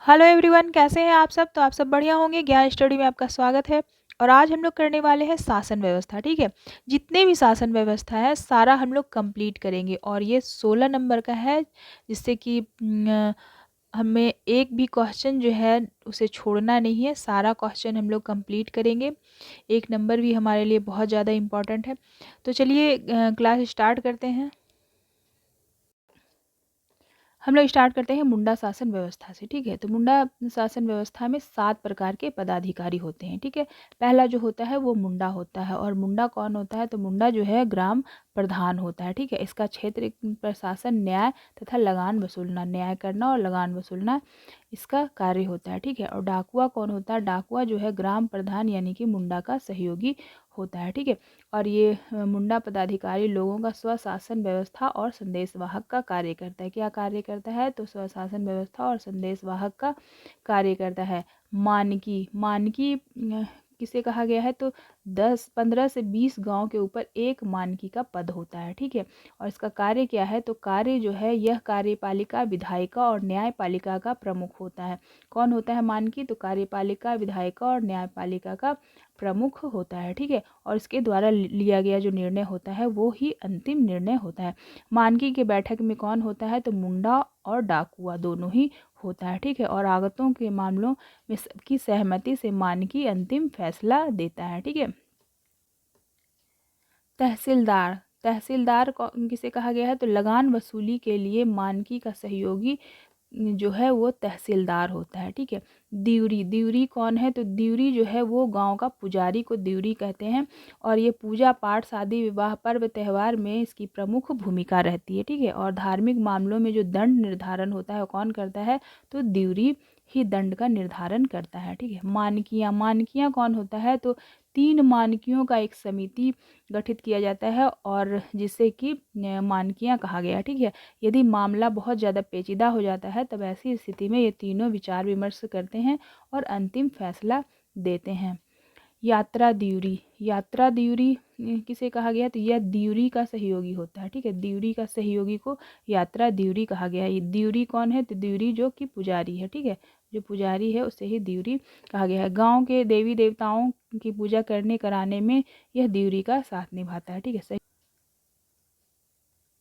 Hello everyone, कैसे हैं आप सब। तो आप सब बढ़िया होंगे। ज्ञान स्टडी में आपका स्वागत है। और आज हम लोग करने वाले हैं शासन व्यवस्था। ठीक है, जितने भी शासन व्यवस्था है सारा हम लोग कंप्लीट करेंगे और ये 16 नंबर का है, जिससे कि हमें एक भी क्वेश्चन जो है उसे छोड़ना नहीं है। सारा क्वेश्चन हम लोग कंप्लीट करेंगे। एक नंबर भी हमारे लिए बहुत ज़्यादा इम्पोर्टेंट है। तो चलिए क्लास स्टार्ट करते हैं। हम लोग स्टार्ट करते हैं मुंडा शासन व्यवस्था से। ठीक है, तो मुंडा शासन व्यवस्था में 7 प्रकार के पदाधिकारी होते हैं। ठीक है, पहला जो होता है वो मुंडा होता है। और मुंडा कौन होता है? तो मुंडा जो है ग्राम प्रधान होता है। ठीक है, इसका क्षेत्र प्रशासन, न्याय तथा लगान वसूलना, न्याय करना और लगान वसूलना इसका कार्य होता है। ठीक है, और डाकुआ कौन होता है? डाकुआ जो है ग्राम प्रधान यानी कि मुंडा का सहयोगी होता है। ठीक है, और ये मुंडा पदाधिकारी लोगों का स्वशासन व्यवस्था और संदेशवाहक का कार्य करता है। क्या कार्य करता है? तो स्वशासन व्यवस्था और संदेशवाहक का कार्य करता है। मानकी, मानकी किसे कहा गया है? तो 10-15 से 20 गांव के ऊपर एक मानकी का पद होता है। ठीक है, और इसका कार्य क्या है? तो कार्य जो है यह कार्यपालिका, विधायिका और न्यायपालिका का प्रमुख होता है। कौन होता है मानकी? तो कार्यपालिका, विधायिका और न्यायपालिका का प्रमुख होता है। ठीक है, और इसके द्वारा लिया गया जो निर्णय होता है वो ही अंतिम निर्णय होता है। मानकी के बैठक में कौन होता है? तो मुंडा और डाकुआ दोनों ही होता है। ठीक है, और आगतों के मामलों में सबकी सहमति से मानकी अंतिम फैसला देता है। ठीक है, तहसीलदार, तहसीलदार किसे कहा गया है? तो लगान वसूली के लिए मानकी का सहयोगी जो है वो तहसीलदार होता है। ठीक है, दिवरी, दिवरी कौन है? तो दिवरी जो है वो गांव का पुजारी को दिवरी कहते हैं। और ये पूजा पाठ, शादी विवाह, पर्व त्यौहार में इसकी प्रमुख भूमिका रहती है। ठीक है, और धार्मिक मामलों में जो दंड निर्धारण होता है वो कौन करता है? तो दिवरी ही दंड का निर्धारण करता है। ठीक है, मानकियाँ, मानकियाँ कौन होता है? तो 3 मानकियों का एक समिति गठित किया जाता है और जिसे कि मानकियाँ कहा गया। ठीक है, यदि मामला बहुत ज़्यादा पेचीदा हो जाता है तब ऐसी स्थिति में ये तीनों विचार विमर्श करते हैं और अंतिम फैसला देते हैं। यात्रा द्यूरी, यात्रा द्यूरी किसे कहा गया? तो यह द्यूरी का सहयोगी होता है। ठीक है, द्यूरी का सहयोगी को यात्रा द्यूरी कहा गया है। ये द्यूरी कौन है? तो द्यूरी जो कि पुजारी है। ठीक है, जो पुजारी है उसे ही द्यूरी कहा गया है। गांव के देवी देवताओं की पूजा करने कराने में यह द्यूरी का साथ निभाता है। ठीक है, सही।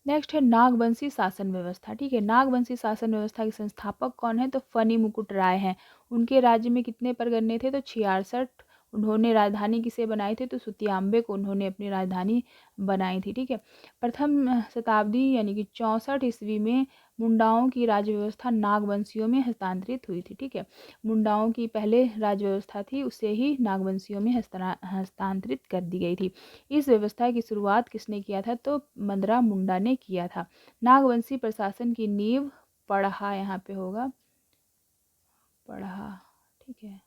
नेक्स्ट है नागवंशी शासन व्यवस्था। ठीक है, नागवंशी शासन व्यवस्था के संस्थापक कौन है? तो फनी मुकुट राय हैं। उनके राज्य में कितने परगने थे? तो 66। उन्होंने राजधानी किसे बनाई थी? तो सुतियाम्बे को उन्होंने अपनी राजधानी बनाई थी। ठीक है, प्रथम शताब्दी यानी कि 64 ईस्वी में मुंडाओं की राज्य व्यवस्था नागवंशियों में हस्तांतरित हुई थी। ठीक है, मुंडाओं की पहले राज्य व्यवस्था थी उसे ही नागवंशियों में हस्तांतरित कर दी गई थी। इस व्यवस्था की शुरुआत किसने किया था? तो मंदरा मुंडा ने किया था। नागवंशी प्रशासन की नींव पढ़ा, यहाँ पे होगा पढ़ा। ठीक है,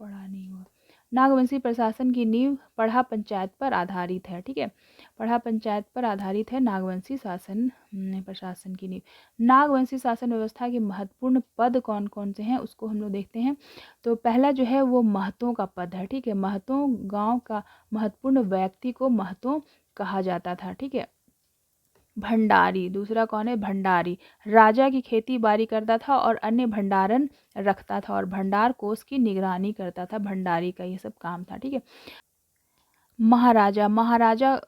पढ़ा नहीं हुआ। नागवंशी प्रशासन की नींव पढ़ा पंचायत पर आधारित है। ठीक है, पढ़ा पंचायत पर आधारित है नागवंशी शासन प्रशासन की नींव। नागवंशी शासन व्यवस्था के महत्वपूर्ण पद कौन कौन से हैं उसको हम लोग देखते हैं। तो पहला जो है वो महतों का पद है। ठीक है, महतों, गांव का महत्वपूर्ण व्यक्ति को महतों कहा जाता था। ठीक है, भंडारी, दूसरा कौन है? भंडारी राजा की खेती बाड़ी करता था और अन्य भंडारण रखता था और भंडार कोष की निगरानी करता था। भंडारी का ये सब काम था। ठीक है, महाराजा, महाराजा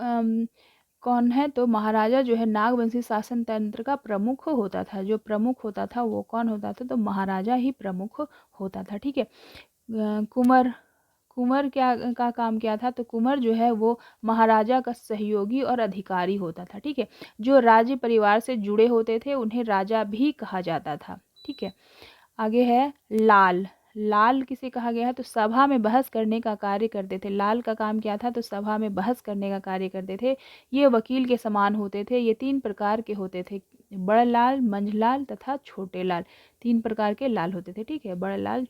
कौन है? तो महाराजा जो है नागवंशी शासन तंत्र का प्रमुख होता था। जो प्रमुख होता था वो कौन होता था? तो महाराजा ही प्रमुख होता था। ठीक है, कुंवर, कुंवर क्या का काम क्या था? तो कुंवर जो है वो महाराजा का सहयोगी और अधिकारी होता था। ठीक है, जो राज्य परिवार से जुड़े होते थे उन्हें राजा भी कहा जाता था। ठीक है, आगे है लाल, लाल किसे कहा गया है? तो सभा में बहस करने का कार्य करते थे। लाल का काम क्या था? तो सभा में बहस करने का कार्य करते थे। ये वकील के समान होते थे। ये 3 प्रकार के होते थे, बड़ा लाल, मंझलाल तथा छोटे लाल। 3 प्रकार के लाल होते थे। ठीक है, बड़ा लाल,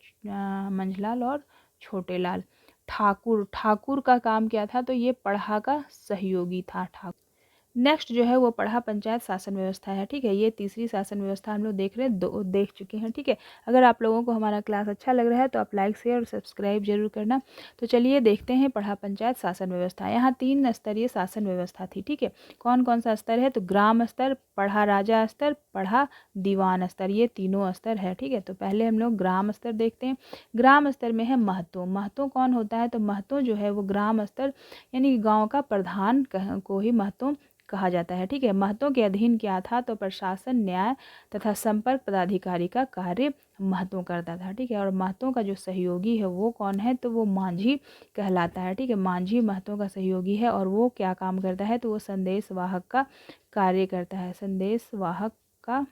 मंझलाल और छोटे लाल। ठाकुर, ठाकुर का काम क्या था? तो ये पढ़ा का सहयोगी था ठाकुर। नेक्स्ट जो है वो पढ़ा पंचायत शासन व्यवस्था है। ठीक है, ये तीसरी शासन व्यवस्था हम लोग देख रहे हैं, देख चुके हैं। ठीक है, अगर आप लोगों को हमारा क्लास अच्छा लग रहा है तो आप लाइक शेयर और सब्सक्राइब जरूर करना। तो चलिए देखते हैं पढ़ा पंचायत शासन व्यवस्था। यहाँ 3 स्तरीय शासन व्यवस्था थी। ठीक है, कौन कौन सा स्तर है? तो ग्राम स्तर, पढ़ा राजा स्तर, पढ़ा दीवान स्तर, ये तीनों स्तर है। ठीक है, तो पहले हम लोग ग्राम स्तर देखते हैं। ग्राम स्तर में है महतो। महतो कौन होता है? तो महतो जो है वो ग्राम स्तर यानी गाँव का प्रधान को ही महतो कहा जाता है। ठीक है, महतों के अधीन क्या था? तो प्रशासन, न्याय तथा संपर्क पदाधिकारी का कार्य महतों करता था। ठीक है, और महतों का जो सहयोगी है वो कौन है? तो वो मांझी कहलाता है। ठीक है, मांझी महतों का सहयोगी है और वो क्या काम करता है? तो वो संदेश वाहक का कार्य करता है। संदेश वाहक का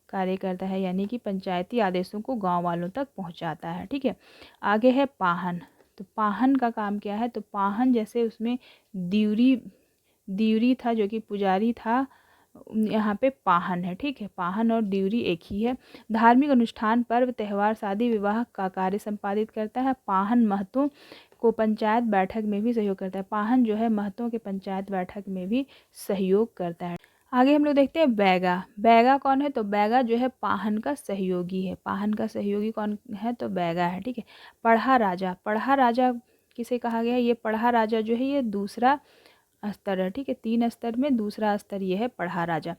कार्य करता है, यानी कि पंचायती आदेशों को गांव वालों तक पहुंचाता है। ठीक है, आगे है पाहन। तो पाहन का काम क्या है? तो पाहन जैसे उसमें दिवरी दिवरी था जो कि पुजारी था, यहाँ पे पाहन है। ठीक है, पाहन और दिवरी एक ही है। धार्मिक अनुष्ठान, पर्व, त्योहार, शादी विवाह का कार्य संपादित करता है। पाहन महतों को पंचायत बैठक में भी सहयोग करता है। पाहन जो है महतों के पंचायत बैठक में भी सहयोग करता है। आगे हम लोग देखते हैं बैगा। बैगा कौन है? तो बैगा जो है पाहन का सहयोगी है। पाहन का सहयोगी कौन है? तो बैगा है। ठीक है, पढ़ा राजा। पढ़ा राजा किसे कहा गया है? ये पढ़ा राजा जो है ये दूसरा स्तर है। ठीक है, 3 स्तर में दूसरा स्तर ये है पढ़ा राजा।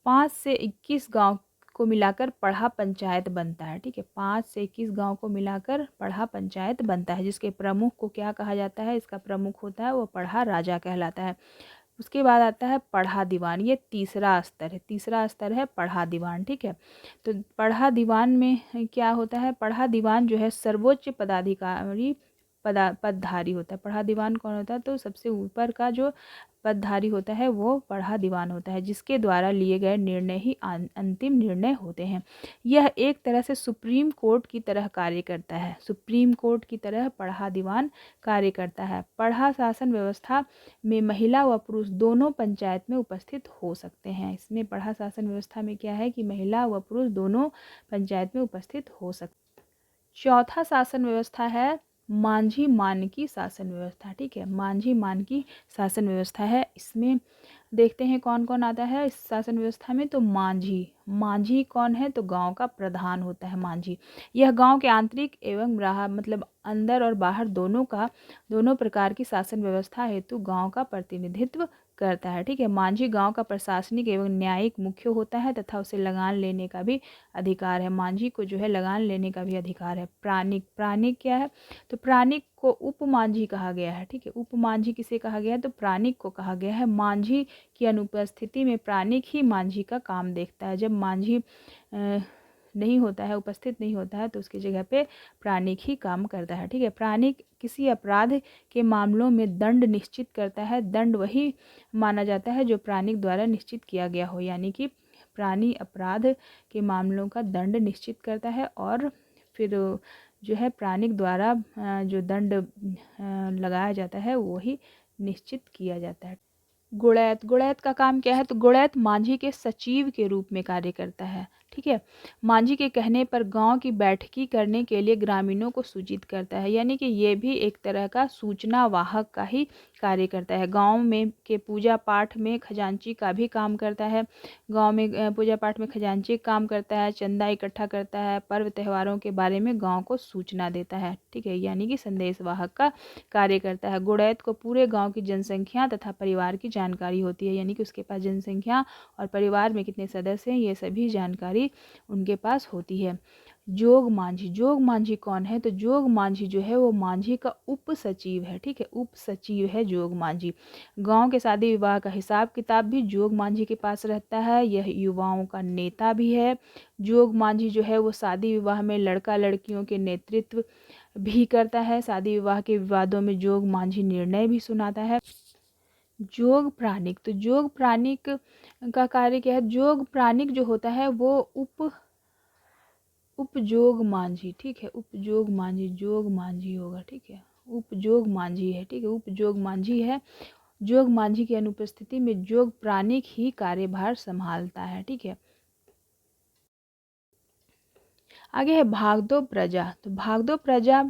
5 से 21 गांव को मिलाकर पढ़ा पंचायत बनता है। ठीक है, 5 से 21 गांव को मिलाकर पढ़ा पंचायत बनता है, जिसके प्रमुख को क्या कहा जाता है? इसका प्रमुख होता है वो पढ़ा राजा कहलाता है। उसके बाद आता है पढ़ा दीवान। ये तीसरा स्तर है। तीसरा स्तर है पढ़ा दीवान। ठीक है, तो पढ़ा दीवान में क्या होता है? पढ़ा दीवान जो है सर्वोच्च पदाधिकारी पदधारी होता है। पढ़ा दीवान कौन होता है? तो सबसे ऊपर का जो पदधारी होता है वो पढ़ा दीवान होता है, जिसके द्वारा लिए गए निर्णय ही अंतिम निर्णय होते हैं। यह एक तरह से सुप्रीम कोर्ट की तरह कार्य करता है। सुप्रीम कोर्ट की तरह पढ़ा दीवान कार्य करता है। पढ़ा शासन व्यवस्था में महिला व पुरुष दोनों पंचायत में उपस्थित हो सकते हैं। इसमें पढ़ा शासन व्यवस्था में क्या है कि महिला व पुरुष दोनों पंचायत में उपस्थित हो सकते हैं। चौथा शासन व्यवस्था है मांझी मानकी शासन व्यवस्था। ठीक है, मांझी मानकी शासन व्यवस्था है। इसमें देखते हैं कौन कौन आता है इस शासन व्यवस्था में। तो मांझी। मांझी कौन है? तो गांव का प्रधान होता है मांझी। यह गांव के आंतरिक एवं बाहर मतलब अंदर और बाहर दोनों प्रकार की शासन व्यवस्था हेतु गांव का प्रतिनिधित्व करता है। ठीक है, मांझी गांव का प्रशासनिक एवं न्यायिक मुख्य होता है तथा उसे लगान लेने का भी अधिकार है। मांझी को जो है लगान लेने का भी अधिकार है। प्राणिक। प्राणिक क्या है? तो प्राणिक को उपमांझी कहा गया है। ठीक है, उपमांझी किसे कहा गया है? तो प्राणिक को कहा गया है। मांझी की अनुपस्थिति में प्राणिक ही मांझी का काम देखता है। जब मांझी नहीं होता है, उपस्थित नहीं होता है, तो उसकी जगह पे प्राणिक ही काम करता है। ठीक है, प्राणिक किसी अपराध के मामलों में दंड निश्चित करता है। दंड वही माना जाता है जो प्राणिक द्वारा निश्चित किया गया हो, यानी कि प्राणी अपराध के मामलों का दंड निश्चित करता है और फिर जो है प्राणिक द्वारा जो दंड लगाया जाता है वही निश्चित किया जाता है। गुड़ैत। गुड़ैत का काम क्या है? तो गुड़ैत मांझी के सचिव के रूप में कार्य करता है। ठीक है, मांझी के कहने पर गांव की बैठकी करने के लिए ग्रामीणों को सूचित करता है, यानी कि ये भी एक तरह का सूचना वाहक का ही कार्य करता है। गांव में के पूजा पाठ में खजांची का भी काम करता है। गांव में पूजा पाठ में खजांची काम करता है, चंदा इकट्ठा करता है, पर्व त्योहारों के बारे में गांव को सूचना देता है। ठीक है, यानी कि संदेश वाहक का कार्य करता है। गुड़ैत को पूरे गांव की जनसंख्या तथा परिवार की जानकारी होती है, यानी कि उसके पास जनसंख्या और परिवार में कितने सदस्य हैं ये सभी जानकारी उनके पास होती है। जोग मांझी। जोग मांझी कौन है? तो जोग मांझी जो है वो मांझी का उप सचिव है। ठीक है, उप सचिव है जोग मांझी। गांव के शादी विवाह का हिसाब किताब भी जोग मांझी के पास रहता है। यह युवाओं का नेता भी है। जोग मांझी जो है वो शादी विवाह में लड़का लड़कियों के नेतृत्व भी करता है। शादी विवाह के विवादों में जोग मांझी निर्णय भी सुनाता है। जोग प्राणिक। तो जोग प्राणिक का कार्य क्या है? जोग प्राणिक जो होता है वो उपजोग मांझी। ठीक है, उपजोग मांझी, जोग मांझी होगा। ठीक है, उपजोग मांझी है। ठीक है, उपजोग मांझी है। जोग मांझी की अनुपस्थिति में जोग प्राणिक ही कार्यभार संभालता है। ठीक है, आगे है भागदो प्रजा। तो भागदो प्रजा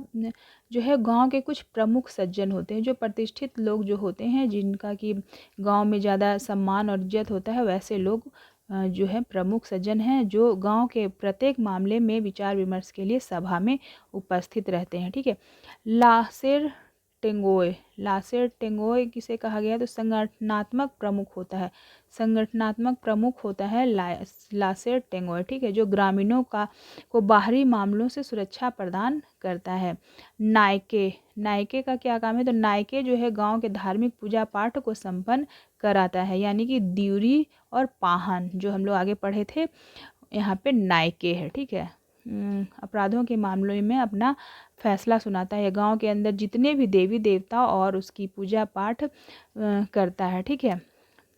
जो है गांव के कुछ प्रमुख सज्जन होते हैं, जो प्रतिष्ठित लोग जो होते हैं, जिनका कि गांव में ज़्यादा सम्मान और इज्जत होता है, वैसे लोग जो है प्रमुख सज्जन हैं, जो गांव के प्रत्येक मामले में विचार विमर्श के लिए सभा में उपस्थित रहते हैं। ठीक है। लासेर टेंगोय। लासेर टेंगोय किसे कहा गया है? तो संगठनात्मक प्रमुख होता है। संगठनात्मक प्रमुख होता है लासेर टेंगोय। ठीक है। जो ग्रामीणों को बाहरी मामलों से सुरक्षा प्रदान करता है। नायके। नायके का क्या काम है? तो नायके जो है गांव के धार्मिक पूजा पाठ को संपन्न कराता है, यानी कि दिउरी और पाहन जो हम लोग आगे पढ़े थे, यहाँ पे नायके है। ठीक है। अपराधों के मामलों में अपना फैसला सुनाता है। गांव के अंदर जितने भी देवी देवता और उसकी पूजा पाठ करता है। ठीक है।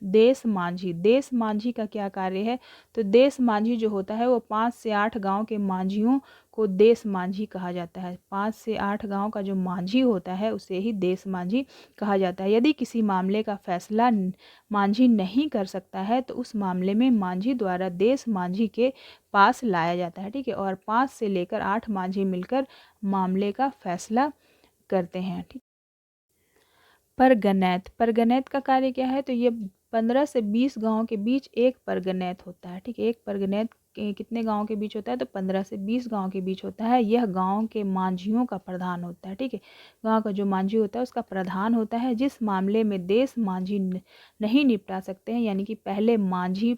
देश मांझी। देश मांझी का क्या कार्य है? तो देश मांझी जो होता है वो 5 से 8 गांव के मांझियों को देश मांझी कहा जाता है। 5 से 8 गांव का जो मांझी होता है उसे ही देश मांझी कहा जाता है। यदि किसी मामले का फैसला मांझी नहीं कर सकता है तो उस मामले में मांझी द्वारा देश मांझी के पास लाया जाता है। ठीक है। और 5 से लेकर 8 मांझी मिलकर मामले का फैसला करते हैं। ठीक। परगनैत। परगनैत का कार्य क्या है? तो ये 15 से 20 गांव के बीच एक परगनैत होता है। ठीक है। एक परगनैत कितने गांव के बीच होता है? तो 15 से 20 गांव के बीच होता है। यह गांव के मांझियों का प्रधान होता है। ठीक है। गांव का जो मांझी होता है उसका प्रधान होता है। जिस मामले में देश मांझी नहीं निपटा सकते हैं, यानी कि पहले मांझी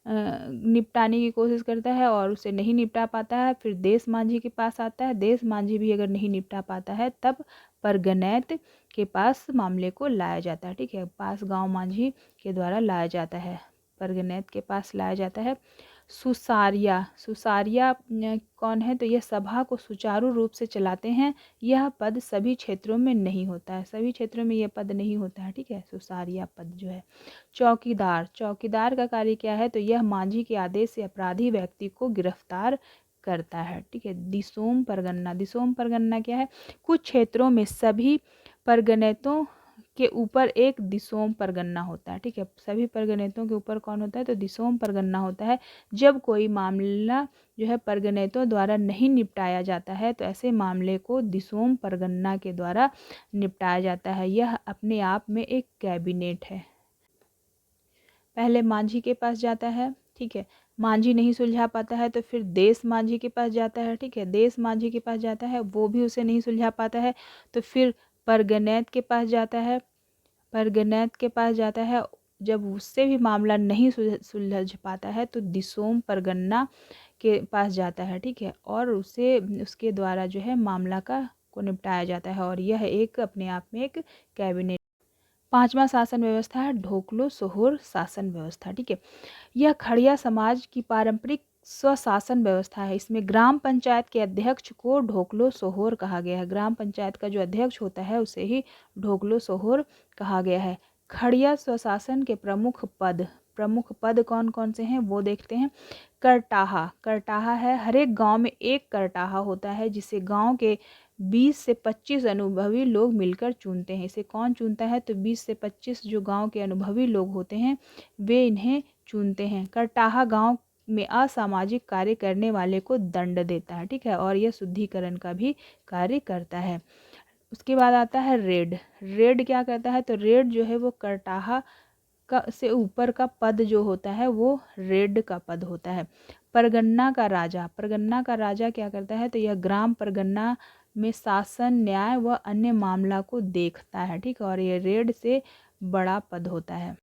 निपटाने की कोशिश करता है और उसे नहीं निपटा पाता है, फिर देश मांझी के पास आता है। देश मांझी भी अगर नहीं निपटा पाता है तब परगनैत के पास मामले को लाया जाता है। ठीक है। पास गांव मांझी के द्वारा लाया जाता है, परगनैत के पास लाया जाता है। सुसारिया। सुसारिया कौन है? तो यह सभा को सुचारू रूप से चलाते हैं। यह पद सभी क्षेत्रों में नहीं होता है। सभी क्षेत्रों में यह पद नहीं होता है। ठीक है। सुसारिया पद जो है। चौकीदार। चौकीदार का कार्य क्या है? तो यह मांझी के आदेश से अपराधी व्यक्ति को गिरफ्तार करता है। ठीक है। दिसोम परगन्ना। दिसोम परगन्ना क्या है? कुछ क्षेत्रों में सभी परगनेतों के ऊपर एक दिसोम परगन्ना होता है। ठीक है। सभी परगनेतों के ऊपर कौन होता है? तो दिसोम परगन्ना होता है। जब कोई मामला जो है परगनेतों द्वारा नहीं निपटाया जाता है तो ऐसे मामले को दिसोम परगन्ना के द्वारा निपटाया जाता है। यह अपने आप में एक कैबिनेट है। पहले मांझी के पास जाता है। ठीक है। मांझी नहीं सुलझा पाता है तो फिर देश मांझी के पास जाता है। ठीक है। देश मांझी के पास जाता है, वो भी उसे नहीं सुलझा पाता है तो फिर परगनैत के पास जाता है। परगनैत के पास जाता है, जब उससे भी मामला नहीं सुलझ पाता है तो दिसोम परगन्ना के पास जाता है। ठीक है। और उसे उसके द्वारा जो है मामला को निपटाया जाता है। और यह एक अपने आप में एक कैबिनेट। 5वां शासन व्यवस्था है ढोकलो सोहोर शासन व्यवस्था। ठीक है। यह खड़िया समाज की पारंपरिक स्वशासन व्यवस्था है। इसमें ग्राम पंचायत के अध्यक्ष को ढोकलो सोहोर कहा गया है। ग्राम पंचायत का जो अध्यक्ष होता है उसे ही ढोकलो सोहोर कहा गया है। खड़िया स्वशासन के प्रमुख पद कौन कौन से हैं वो देखते हैं। करटाहा। करटाहा है, हर एक गांव में एक करटाहा होता है जिसे गांव के 20 से 25 अनुभवी लोग मिलकर चुनते हैं। इसे कौन चुनता है? तो 20 से 25 जो गांव के अनुभवी लोग होते हैं वे इन्हें चुनते हैं। करटाहा गांव में असामाजिक कार्य करने वाले को दंड देता है। ठीक है। और यह शुद्धिकरण का भी कार्य करता है। उसके बाद आता है रेड। रेड क्या करता है? तो रेड जो है वो करटाहा का से ऊपर का पद जो होता है वो रेड का पद होता है। परगन्ना का राजा। परगन्ना का राजा क्या करता है? तो यह ग्राम परगन्ना में शासन, न्याय व अन्य मामला को देखता है। ठीक है। और ये रेड से बड़ा पद होता है।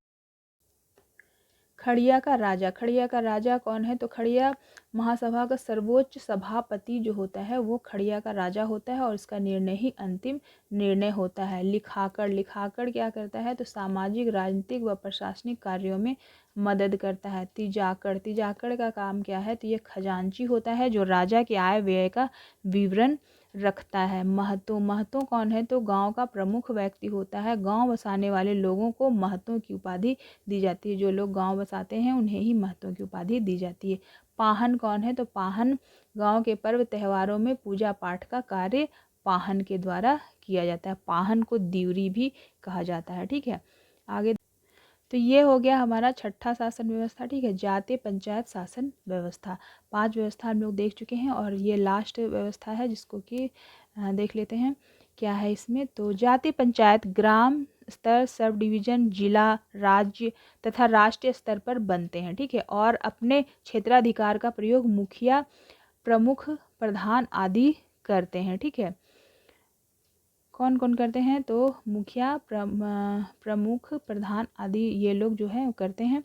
खड़िया का राजा। खड़िया का राजा कौन है? तो खड़िया महासभा का सर्वोच्च सभापति जो होता है वो खड़िया का राजा होता है और इसका निर्णय ही अंतिम निर्णय होता है। लिखाकड़। लिखाकड़ क्या करता है? तो सामाजिक, राजनीतिक व प्रशासनिक कार्यों में मदद करता है। तीजाकड़। तीजाकड़ का काम क्या है? तो ये खजांची होता है जो राजा के आय व्यय का विवरण रखता है। महतो। महतो कौन है? तो गांव का प्रमुख व्यक्ति होता है। गांव बसाने वाले लोगों को महतों की उपाधि दी जाती है। जो लोग गांव बसाते हैं उन्हें ही महतों की उपाधि दी जाती है। पाहन कौन है? तो पाहन गांव के पर्व त्योहारों में पूजा पाठ का कार्य पाहन के द्वारा किया जाता है। पाहन को दिवरी भी कहा जाता है। ठीक है। आगे तो ये हो गया हमारा छठा शासन व्यवस्था, ठीक है, जातीय पंचायत शासन व्यवस्था। 5 व्यवस्था हम लोग देख चुके हैं और ये लास्ट व्यवस्था है जिसको कि देख लेते हैं क्या है इसमें। तो जातीय पंचायत ग्राम स्तर, सब डिवीज़न, जिला, राज्य तथा राष्ट्रीय स्तर पर बनते हैं, ठीक है, और अपने क्षेत्राधिकार का प्रयोग मुखिया, प्रमुख, प्रधान आदि करते हैं, ठीक है। कौन कौन करते हैं? तो मुखिया, प्रमुख, प्रधान आदि ये लोग जो है करते हैं।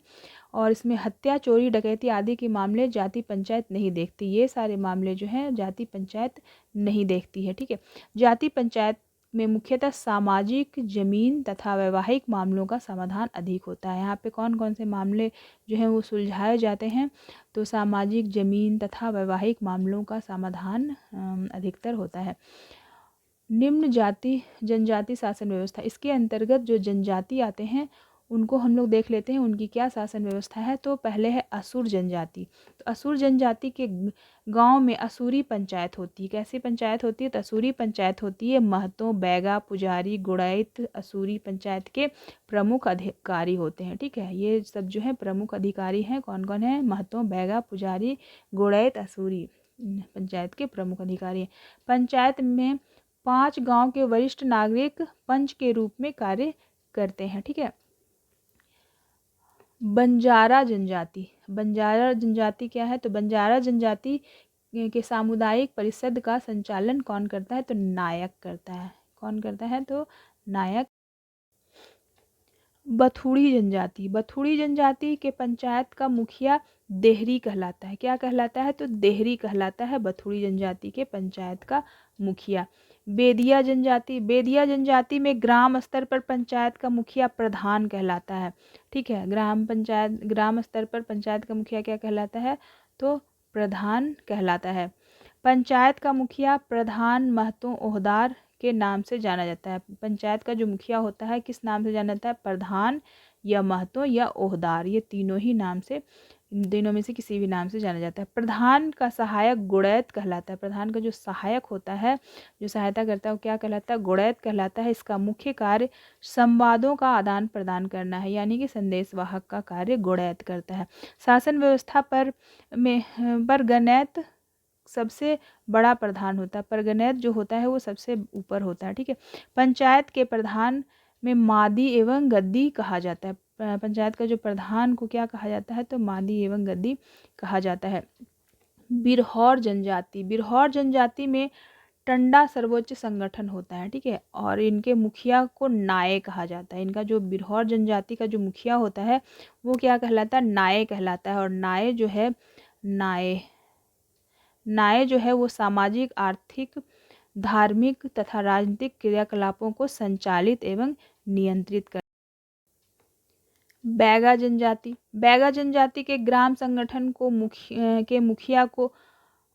और इसमें हत्या, चोरी, डकैती आदि के मामले जाति पंचायत नहीं देखती। ये सारे मामले जो हैं जाति पंचायत नहीं देखती है, ठीक है। जाति पंचायत में मुख्यतः सामाजिक, जमीन तथा वैवाहिक मामलों का समाधान अधिक होता है। यहाँ पे कौन कौन से मामले जो हैं वो सुलझाए जाते हैं? तो सामाजिक, जमीन तथा वैवाहिक मामलों का समाधान अधिकतर होता है। निम्न जाति जनजाति शासन व्यवस्था, इसके अंतर्गत जो जनजाति आते हैं उनको हम लोग देख लेते हैं उनकी क्या शासन व्यवस्था है। तो पहले है असुर जनजाति। तो असुर जनजाति के गांव में असुरी पंचायत होती है। कैसी पंचायत होती है? तो असुरी पंचायत होती है। महतो, बैगा, पुजारी, गुड़ैत असुरी पंचायत के प्रमुख अधिकारी होते हैं, ठीक है। ये सब जो है प्रमुख अधिकारी हैं। कौन कौन है? महतो, बैगा, पुजारी, गुड़ैत असुरी पंचायत के प्रमुख अधिकारी हैं। पंचायत में 5 गांव के वरिष्ठ नागरिक पंच के रूप में कार्य करते हैं, ठीक है। बंजारा जनजाति। बंजारा जनजाति क्या है? तो बंजारा जनजाति के सामुदायिक परिषद का संचालन कौन करता है? तो नायक करता है। कौन करता है? तो नायक। बथुड़ी जनजाति। बथुड़ी जनजाति के पंचायत का मुखिया देहरी कहलाता है। क्या कहलाता है? तो देहरी कहलाता है बथुड़ी जनजाति के पंचायत का मुखिया। बेदिया जनजाति। बेदिया जनजाति में ग्राम स्तर पर पंचायत का मुखिया प्रधान कहलाता है, ठीक है। ग्राम स्तर पर पंचायत का मुखिया क्या कहलाता है? तो प्रधान कहलाता है। पंचायत का मुखिया प्रधान, महतो, ओहदार के नाम से जाना जाता है। पंचायत का जो मुखिया होता है किस नाम से जाना जाता है? प्रधान या महतो या ओहदार, ये तीनों ही नाम से, तीनों में से किसी भी नाम से जाना जाता है। प्रधान का सहायक गुड़ैत कहलाता है। प्रधान का जो सहायक होता है, जो सहायता करता है, वो क्या कहलाता है? गुड़ैत कहलाता है। इसका मुख्य कार्य संवादों का आदान प्रदान करना है, यानी कि संदेशवाहक का कार्य गुड़ैत करता है। शासन व्यवस्था पर गणैत सबसे बड़ा प्रधान होता है। परगनैत जो होता है वो सबसे ऊपर होता है, ठीक है। पंचायत के प्रधान में मादी एवं गद्दी कहा जाता है। पंचायत का जो प्रधान को क्या कहा जाता है? तो मादी एवं गद्दी कहा जाता है। बिरहौर जनजाति। बिरहौर जनजाति में टंडा सर्वोच्च संगठन होता है, ठीक है, और इनके मुखिया को नाये कहा जाता है। इनका जो बिरहौर जनजाति का जो मुखिया होता है वो क्या कहलाता है? नाये कहलाता है। और नाये जो है नाये जो है वो सामाजिक, आर्थिक, धार्मिक तथा राजनीतिक क्रियाकलापों को संचालित एवं नियंत्रित कर। बैगा जनजाति। बैगा जनजाति के ग्राम संगठन को मुखिया को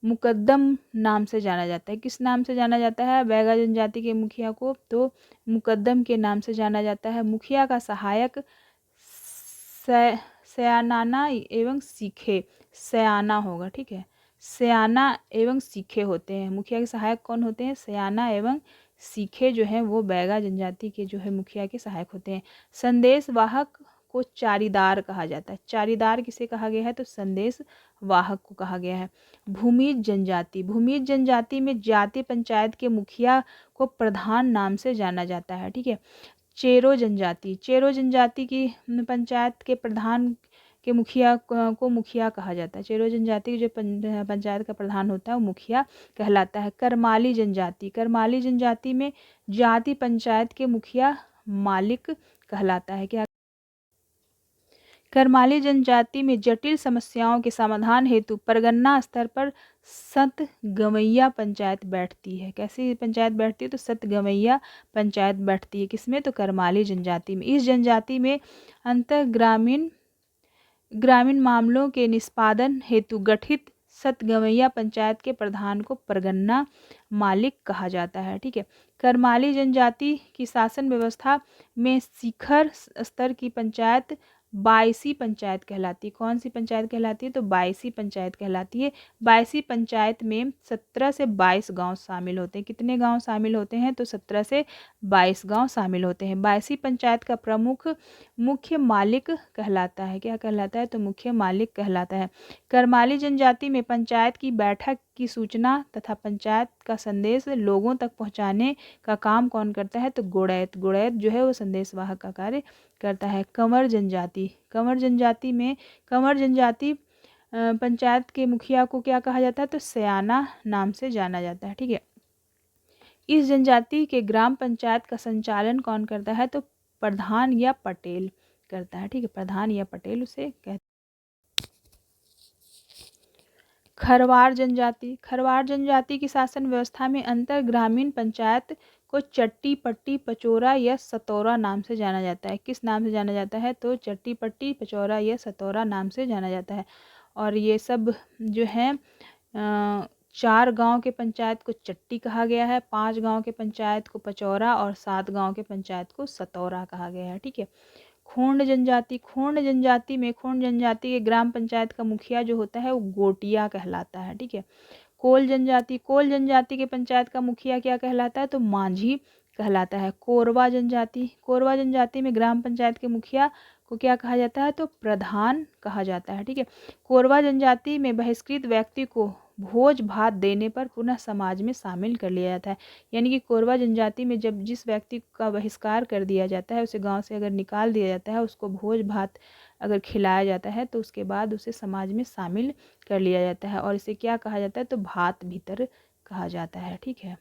मुकद्दम नाम से जाना जाता है। किस नाम से जाना जाता है बैगा जनजाति के मुखिया को? तो मुकद्दम के नाम से जाना जाता है। मुखिया का सहायक सयाना एवं सीखे, सयाना होगा, ठीक है, सयाना एवं सीखे होते हैं। मुखिया के सहायक कौन होते हैं? सयाना एवं सीखे जो हैं वो बैगा जनजाति के जो है मुखिया के सहायक होते हैं। संदेश वाहक को चारीदार कहा जाता है। चारीदार किसे कहा गया है? तो संदेश वाहक को कहा गया है। भूमिज जनजाति। भूमिज जनजाति में जातीय पंचायत के मुखिया को प्रधान नाम से जाना जाता है, ठीक है। चेरो जनजाति। चेरो जनजाति की पंचायत के प्रधान के मुखिया को मुखिया कहा जाता है। चेरो जनजाति की जो पंचायत का प्रधान होता है वो मुखिया कहलाता है। करमाली जनजाति। करमाली जनजाति में जाति पंचायत के मुखिया मालिक कहलाता है। क्या? करमाली जनजाति में जटिल समस्याओं के समाधान हेतु परगन्ना स्तर पर सत गवैया पंचायत बैठती है। कैसी पंचायत बैठती है? तो सत गवैया पंचायत बैठती है। किसमें? तो करमाली जनजाति में। इस जनजाति में अंतर ग्रामीण मामलों के निष्पादन हेतु गठित सत गवैया पंचायत के प्रधान को परगन्ना मालिक कहा जाता है, ठीक है। करमाली जनजाति की शासन व्यवस्था में शिखर स्तर की पंचायत बाईसी पंचायत कहलाती है। कौन सी पंचायत कहलाती है? तो बाईसी पंचायत कहलाती है। बाईसी पंचायत में 17 से 22 गांव शामिल होते हैं। कितने गांव शामिल होते हैं? तो 17 से 22 गांव शामिल होते हैं। बाईसी पंचायत का प्रमुख मुख्य मालिक कहलाता है। क्या कहलाता है? तो मुख्य मालिक कहलाता है। करमाली जनजाति में पंचायत की बैठक की सूचना तथा पंचायत का संदेश लोगों तक पहुंचाने का काम कौन करता है? तो गुड़ैत। गुड़ैत जो है वो संदेश वाहक का कार्य करता है। कंवर जनजाति। कंवर जनजाति में कंवर जनजाति पंचायत के मुखिया को क्या कहा जाता है? तो सयाना नाम से जाना जाता है। ठीक है। इस जनजाति के ग्राम पंचायत का संचालन कौन करता है? तो प्रधान या पटेल करता है। ठीक है, प्रधान या पटेल उसे कहते हैं। खरवार जनजाति। खरवार जनजाति की शासन व्यवस्था में अंतर ग्रामीण पंचायत को चट्टी पट्टी पचौरा या सतौरा नाम से जाना जाता है। किस नाम से जाना जाता है? तो चट्टी पट्टी पचौरा या सतौरा नाम से जाना जाता है। और ये सब जो है 4 गांव के पंचायत को चट्टी कहा गया है, 5 गांव के पंचायत को पचौरा और 7 गांव के पंचायत को सतौरा कहा गया है। ठीक है। खोंड जनजाति। खोंड जनजाति में खोंड जनजाति के ग्राम पंचायत का मुखिया जो होता है वो गोटिया कहलाता है। ठीक है। कोल जनजाति। कोल जनजाति के पंचायत का मुखिया क्या कहलाता है? तो मांझी कहलाता है। कोरवा जनजाति। कोरवा जनजाति में ग्राम पंचायत के मुखिया को क्या कहा जाता है? तो प्रधान कहा जाता है। ठीक है। कोरवा जनजाति में बहिष्कृत व्यक्ति को भोज भात देने पर पुनः समाज में शामिल कर लिया जाता है। यानी कि कोरवा जनजाति में जब जिस व्यक्ति का बहिष्कार कर दिया जाता है, उसे गांव से अगर निकाल दिया जाता है, उसको भोज भात अगर खिलाया जाता है तो उसके बाद उसे समाज में शामिल कर लिया जाता है। और इसे क्या कहा जाता है? तो भात भीतर कहा जाता है। ठीक है।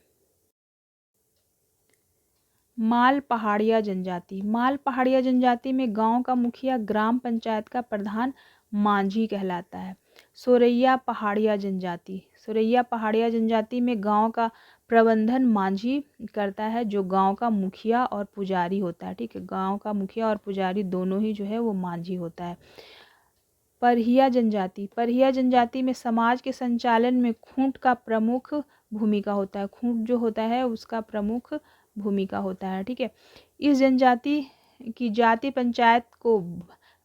माल पहाड़िया जनजाति। माल पहाड़िया जनजाति में गांव का मुखिया ग्राम पंचायत का प्रधान मांझी कहलाता है। सोरैया पहाड़िया जनजाति। सोरैया पहाड़िया जनजाति में गांव का प्रबंधन मांझी करता है, जो गांव का मुखिया और पुजारी होता है। ठीक है। गांव का मुखिया और पुजारी दोनों ही जो है वो मांझी होता है। परहिया जनजाति। परहिया जनजाति में समाज के संचालन में खूंट का प्रमुख भूमिका होता है। खूंट जो होता है उसका प्रमुख भूमिका होता है। ठीक है। इस जनजाति की जाति पंचायत को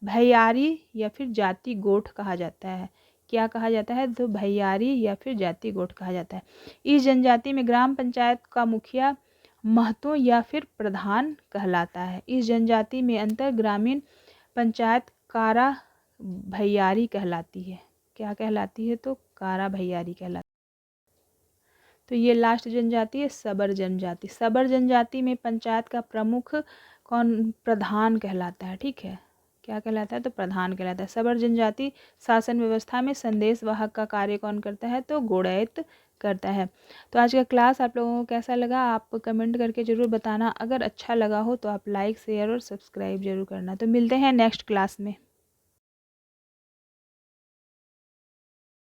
भैयारी या फिर जाति गोठ कहा जाता है। क्या कहा जाता है? तो भैयारी या फिर जाति गोठ कहा जाता है। इस जनजाति में ग्राम पंचायत का मुखिया महतो या फिर प्रधान कहलाता है। इस जनजाति में अंतर ग्रामीण पंचायत कारा भैयारी कहलाती है। क्या कहलाती है? तो कारा भैयारी कहलाती है। तो ये लास्ट जनजाति है सबर जनजाति। सबर जनजाति में पंचायत का प्रमुख कौन? प्रधान कहलाता है। ठीक है। क्या कहलाता है? तो प्रधान कहलाता है। सबर जनजाति शासन व्यवस्था में संदेश वाहक का कार्य कौन करता है? तो गुड़ैत करता है। तो आज का क्लास आप लोगों को कैसा लगा आप कमेंट करके ज़रूर बताना। अगर अच्छा लगा हो तो आप लाइक शेयर और सब्सक्राइब जरूर करना। तो मिलते हैं नेक्स्ट क्लास में।